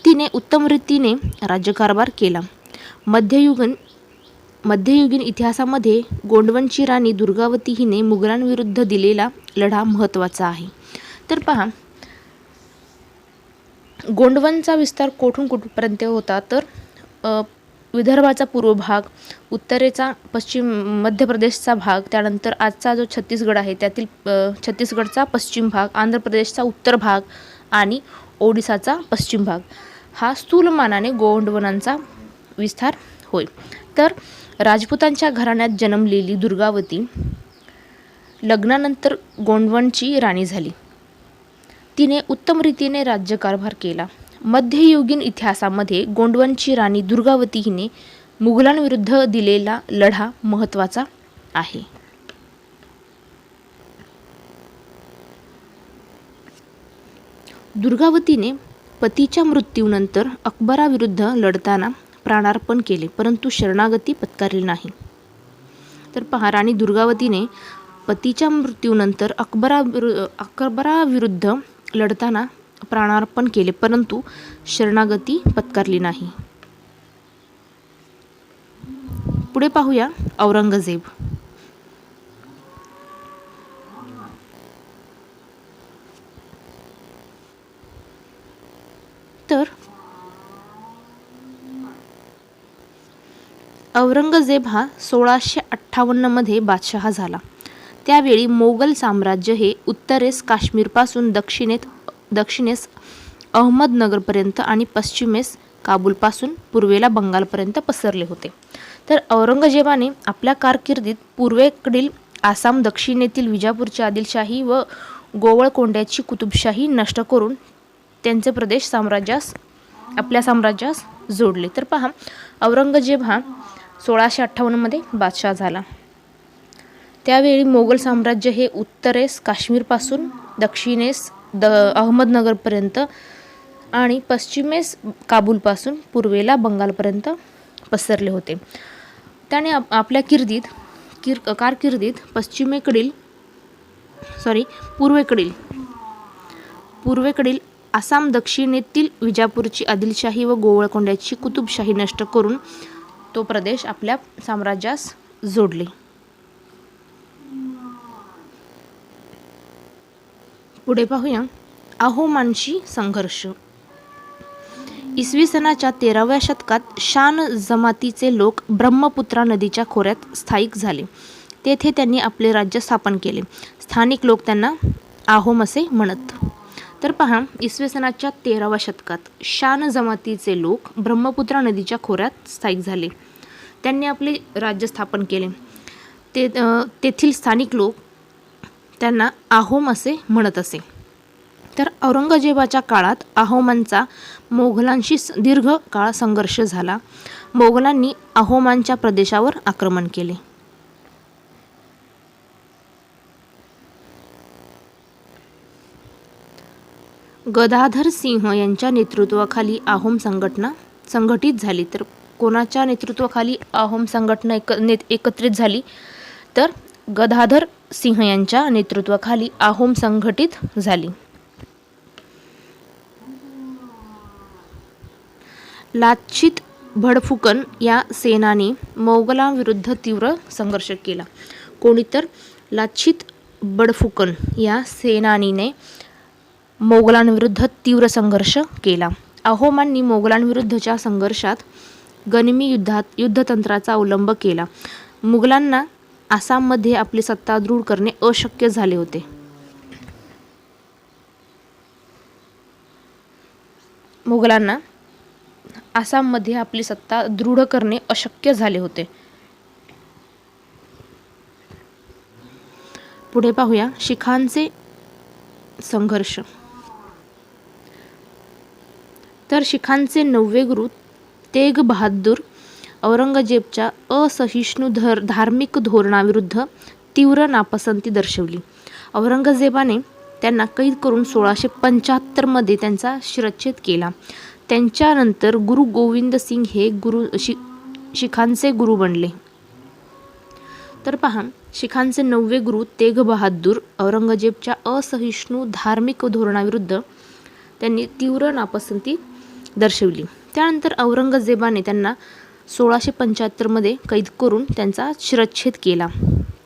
तिने उत्तम रीतीने राज्यकारभार केला. मध्ययुगीन इतिहासामध्ये गोंडवनची राणी दुर्गावती हिने मुघलांविरुद्ध दिलेला लढा महत्त्वाचा आहे. तर पहा, गोंडवनचा विस्तार कोठून कुठपर्यंत होता, तर विदर्भाचा पूर्व भाग, उत्तरेचा मध्य प्रदेशचा भाग, त्यानंतर आजचा जो छत्तीसगड आहे त्यातील छत्तीसगडचा पश्चिम भाग, आंध्र प्रदेशचा उत्तर भाग आणि ओडिसाचा पश्चिम भाग हा स्थूल मानाने गोंडवनांचा विस्तार होय. तर राजपुतांच्या घराण्यात जन्मलेली दुर्गावती लग्नानंतर गोंडवनची राणी झाली. तिने उत्तम रीतीने राज्यकारभार केला. मध्ययुगीन इतिहासामध्ये गोंडवनची राणी दुर्गावती हिने मुघलांविरुद्ध दिलेला लढा महत्त्वाचा आहे. दुर्गावतीने पतीच्या मृत्यूनंतर अकबराविरुद्ध लढताना प्राणार्पण केले, परंतु शरणागती पत्करली नाही. तर पहा, राणी दुर्गावतीने पतीच्या मृत्यूनंतर अकबराविरुद्ध लढताना प्राणार्पण केले, परंतु शरणागती पत्करली नाही. पुढे पाहूया औरंगजेब. तर औरंगजेब हा 1658 मध्ये बादशहा झाला. त्यावेळी मोगल साम्राज्य हे उत्तरेस काश्मीरपासून दक्षिणेस अहमदनगरपर्यंत आणि पश्चिमेस काबूलपासून पूर्वेला बंगालपर्यंत पसरले होते. तर औरंगजेबाने आपल्या कारकिर्दीत पूर्वेकडील आसाम, दक्षिणेतील विजापूरची आदिलशाही व गोवळकोंड्याची कुतुबशाही नष्ट करून त्यांचे प्रदेश आपल्या साम्राज्यास जोडले. तर पहा, औरंगजेब हा 1658 मध्ये बादशाह झाला. त्यावेळी मोगल साम्राज्य हे उत्तरेस काश्मीरपासून दक्षिणेस अहमदनगरपर्यंत आणि पश्चिमेस काबूलपासून पूर्वेला बंगालपर्यंत पसरले होते. त्याने आपल्या कारकिर्दीत पूर्वेकडील आसाम, दक्षिणेतील विजापूरची आदिलशाही व गोवळकोंड्याची कुतुबशाही नष्ट करून तो प्रदेश आपल्या साम्राज्यास जोडले. पुढे पाहूया अहोमांशी संघर्ष. इसवी सनाच्या 13व्या शतकात शान जमातीचे लोक ब्रह्मपुत्रा नदीच्या खोऱ्यात स्थायिक झाले. तेथे त्यांनी आपले राज्य स्थापन केले. स्थानिक लोक त्यांना आहोम असे म्हणत. तर पहा, इसवी सनाच्या 13व्या शतकात शान जमातीचे लोक ब्रह्मपुत्रा नदीच्या खोऱ्यात स्थायिक झाले. त्यांनी आपले राज्य स्थापन केले. तेथील स्थानिक लोक त्यांना आहोम असे म्हणत असे. तर औरंगजेबाच्या काळात आहोमांचा मोगलांशी दीर्घ काळ संघर्ष झाला. मोगलांनी आहोमांच्या प्रदेशावर आक्रमण केले. गदाधर सिंह यांच्या नेतृत्वाखाली आहोम संघटना संघटित झाली. तर कोणाच्या नेतृत्वाखाली आहोम संघटना एकत्रित झाली? तर गदाधर सिंह यांच्या नेतृत्वाखाली आहोम संघटित झाली. लाच्छित भडफुकन या सेनानी मोगलांविरुद्ध तीव्र संघर्ष केला. कोणी? तर लाच्छित बडफुकन या सेनानीने मोगलांविरुद्ध तीव्र संघर्ष केला. अहोमांनी मोगलांविरुद्धच्या संघर्षात गनिमी युद्धतंत्राचा अवलंब केला. मुघलांना आसाममध्ये आपली सत्ता दृढ करणे अशक्य झाले होते. मुघलांना आसाममध्ये आपली सत्ता दृढ करणे अशक्य झाले होते. पुढे पाहूया शिखांचे संघर्ष. तर शिखांचे 9वे गुरु तेग बहादूर औरंगजेबच्या असहिष्णु धार्मिक धोरणाविरुद्ध तीव्र नापसंती दर्शवली. औरंगजेबाने त्यांना कैद करून 1675 मध्ये त्यांचा शिरच्छेद केला. त्यांच्यानंतर गुरु गोविंद सिंग हे शिखांचे गुरु बनले. तर पहा, शिखांचे 9वे गुरु तेग बहादूर औरंगजेबच्या असहिष्णु धार्मिक धोरणाविरुद्ध त्यांनी तीव्र नापसंती दर्शवली. त्यानंतर औरंगजेबाने त्यांना 1675 मध्ये कैद करून त्यांचा शिरच्छेद केला.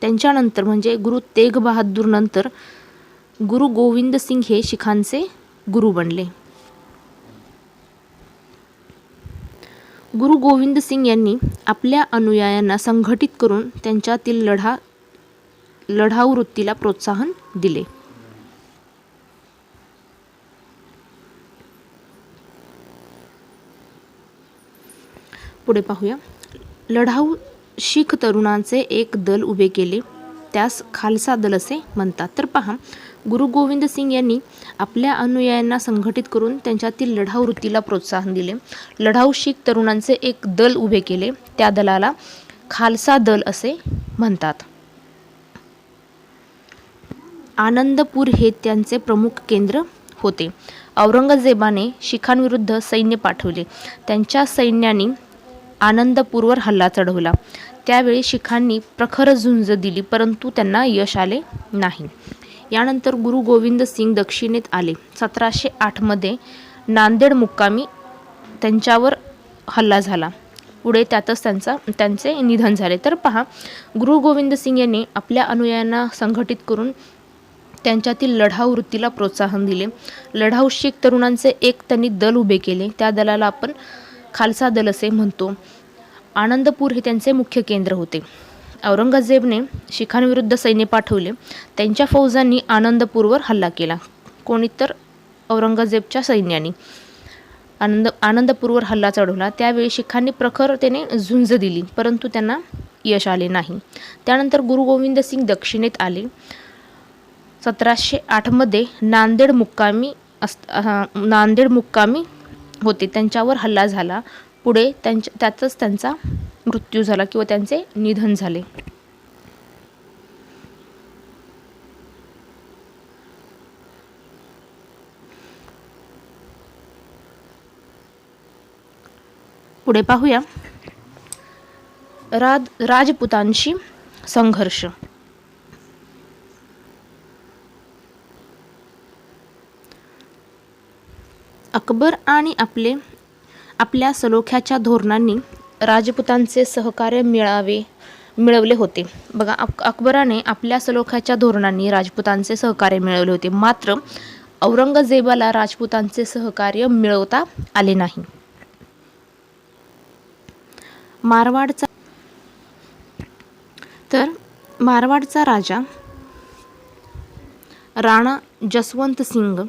त्यांच्यानंतर म्हणजे गुरु तेग बहादूर नंतर गुरु गोविंद सिंग हे शिखांचे गुरु बनले. गुरु गोविंद सिंग यांनी आपल्या अनुयायांना संघटित करून त्यांच्यातील लढाऊ वृत्तीला प्रोत्साहन दिले. पुढे पाहूया लढाऊ शीख तरुणांचे एक दल उभे केले, त्यास खालसा दल असे म्हणतात. तर पहा, गुरु गोविंद सिंग यांनी आपल्या अनुयायांना संघटित करून त्यांच्यातील लढाऊ वृत्तीला प्रोत्साहन दिले. लढाऊ शीख तरुणांचे एक दल उभे केले, त्या दलाला खालसा दल असे म्हणतात. आनंदपूर हे त्यांचे प्रमुख केंद्र होते. औरंगजेबाने शिखांविरुद्ध सैन्य पाठवले. त्यांच्या सैन्याने आनंदपूरवर हल्ला चढवला. त्यावेळी शिखांनी प्रखर झुंज दिली, परंतु त्यांना यश आले नाही. यानंतर गुरु गोविंद सिंग दक्षिणेत आले. 1708 मध्ये नांदेड मुक्कामी त्यांच्यावर हल्ला झाला. पुढे त्यातच त्यांचे निधन झाले. तर पहा, गुरु गोविंद सिंग यांनी आपल्या अनुयायांना संघटित करून त्यांच्यातील लढाऊ वृत्तीला प्रोत्साहन दिले. लढाऊ शीख तरुणांचे एक त्यांनी दल उभे केले, त्या दलाला आपण खालसा दल असे म्हणतो. आनंदपूर हे त्यांचे मुख्य केंद्र होते. औरंगजेबने शिखांविरुद्ध सैन्य पाठवले. त्यांच्या फौजांनी आनंदपूरवर हल्ला केला. कोणी? तर औरंगजेबच्या सैन्याने आनंदपूरवर हल्ला चढवला. त्यावेळी शिखांनी प्रखरतेने झुंज दिली, परंतु त्यांना यश आले नाही. त्यानंतर गुरु गोविंद सिंग दक्षिणेत आले. 1708 मध्ये नांदेड मुक्कामी होते, त्यांच्यावर हल्ला झाला. पुढे त्यातच त्यांचा मृत्यू झाला किंवा त्यांचे निधन झाले. पुढे पाहूया राजपुतांशी संघर्ष. अकबर आणि आपल्या सलोख्याच्या धोरणांनी राजपुतांचे सहकार्य मिळवले होते. बघा, अकबराने आपल्या सलोख्याच्या धोरणांनी राजपुतांचे सहकार्य मिळवले होते, मात्र औरंगजेबाला राजपुतांचे सहकार्य मिळवता आले नाही. मारवाडचा राजा राणा जसवंत सिंग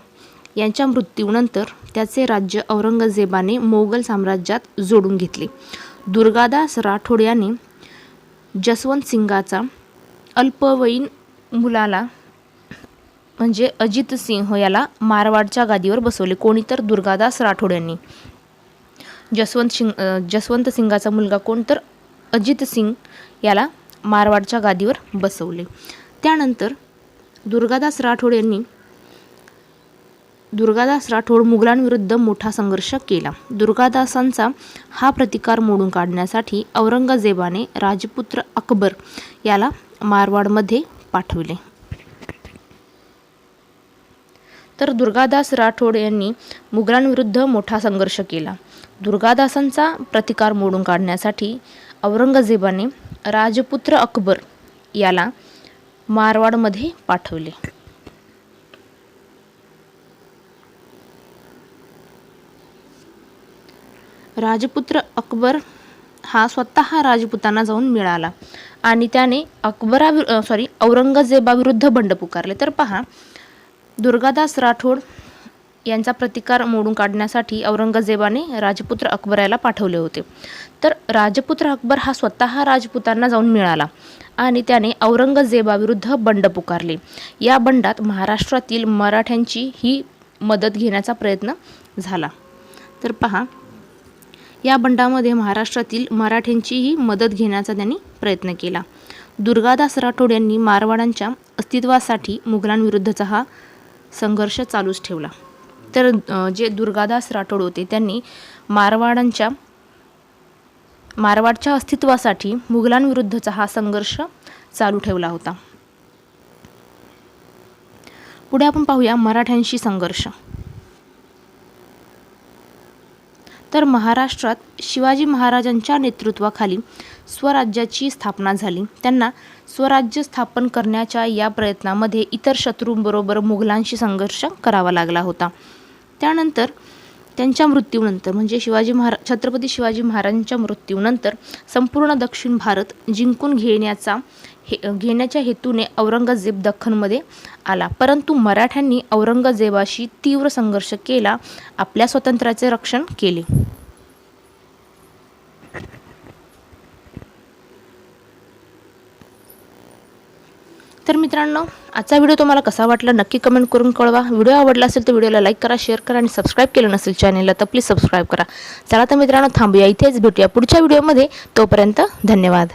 यांच्या मृत्यूनंतर त्याचे राज्य औरंगजेबाने मोगल साम्राज्यात जोडून घेतले. दुर्गादास राठोड यांनी जसवंत सिंगाचा अल्पवयीन मुलाला म्हणजे अजित सिंह याला मारवाडच्या गादीवर बसवले. कोणी तर दुर्गादास राठोड यांनी. जसवंत सिंगाचा मुलगा कोण तर अजित सिंग याला मारवाडच्या गादीवर बसवले. त्यानंतर दुर्गादास राठोड मुघलांविरुद्ध मोठा संघर्ष केला. दुर्गादासांचा हा प्रतिकार मोडून काढण्यासाठी औरंगजेबाने राजपुत्र अकबर याला मारवाडमध्ये पाठविले. तर दुर्गादास राठोड यांनी मुघलांविरुद्ध मोठा संघर्ष केला. दुर्गादासांचा प्रतिकार मोडून काढण्यासाठी औरंगजेबाने राजपुत्र अकबर याला मारवाडमध्ये पाठवले. राजपुत्र अकबर हा स्वतः राजपुतांना जाऊन मिळाला आणि त्याने औरंगजेबाविरुद्ध बंड पुकारले. तर पहा, दुर्गादास राठोड यांचा प्रतिकार मोडून काढण्यासाठी औरंगजेबाने राजपुत्र अकबर याला पाठवले होते. तर राजपुत्र अकबर हा स्वतः राजपुतांना जाऊन मिळाला आणि त्याने औरंगजेबाविरुद्ध बंड पुकारले. या बंडात महाराष्ट्रातील मराठ्यांची ही मदत घेण्याचा प्रयत्न झाला. तर पहा, या बंडामध्ये महाराष्ट्रातील मराठ्यांचीही मदत घेण्याचा त्यांनी प्रयत्न केला. दुर्गादास राठोड यांनी मारवाडांच्या अस्तित्वासाठी मुघलांविरुद्धचा हा संघर्ष चालूच ठेवला. तर जे दुर्गादास राठोड होते त्यांनी मारवाडच्या अस्तित्वासाठी मुघलांविरुद्धचा हा संघर्ष चालू ठेवला होता. पुढे आपण पाहूया मराठ्यांशी संघर्ष. तर महाराष्ट्रात शिवाजी महाराजांच्या नेतृत्वाखाली स्वराज्याची स्थापना झाली. त्यांना स्वराज्य स्थापन करण्याच्या या प्रयत्नामध्ये इतर शत्रूंबरोबर मुघलांशी संघर्ष करावा लागला होता. त्यानंतर त्यांच्या मृत्यूनंतर म्हणजे छत्रपती शिवाजी महाराजांच्या मृत्यूनंतर संपूर्ण दक्षिण भारत जिंकून घेण्याच्या हेतूने औरंगजेब दख्खनमध्ये आला. परंतु मराठ्यांनी औरंगजेबाशी तीव्र संघर्ष केला, आपल्या स्वातंत्र्याचे रक्षण केले. तर मित्रांनो, आजचा व्हिडिओ तुम्हाला कसा वाटला नक्की कमेंट करून कळवा. व्हिडिओ आवडला असेल तर व्हिडिओला लाईक करा, शेअर करा आणि सबस्क्राईब केलं नसेल चॅनलला तर प्लीज सबस्क्राईब करा. चला तर मित्रांनो, थांबूया इथेच, भेटूया पुढच्या व्हिडिओमध्ये. तोपर्यंत धन्यवाद.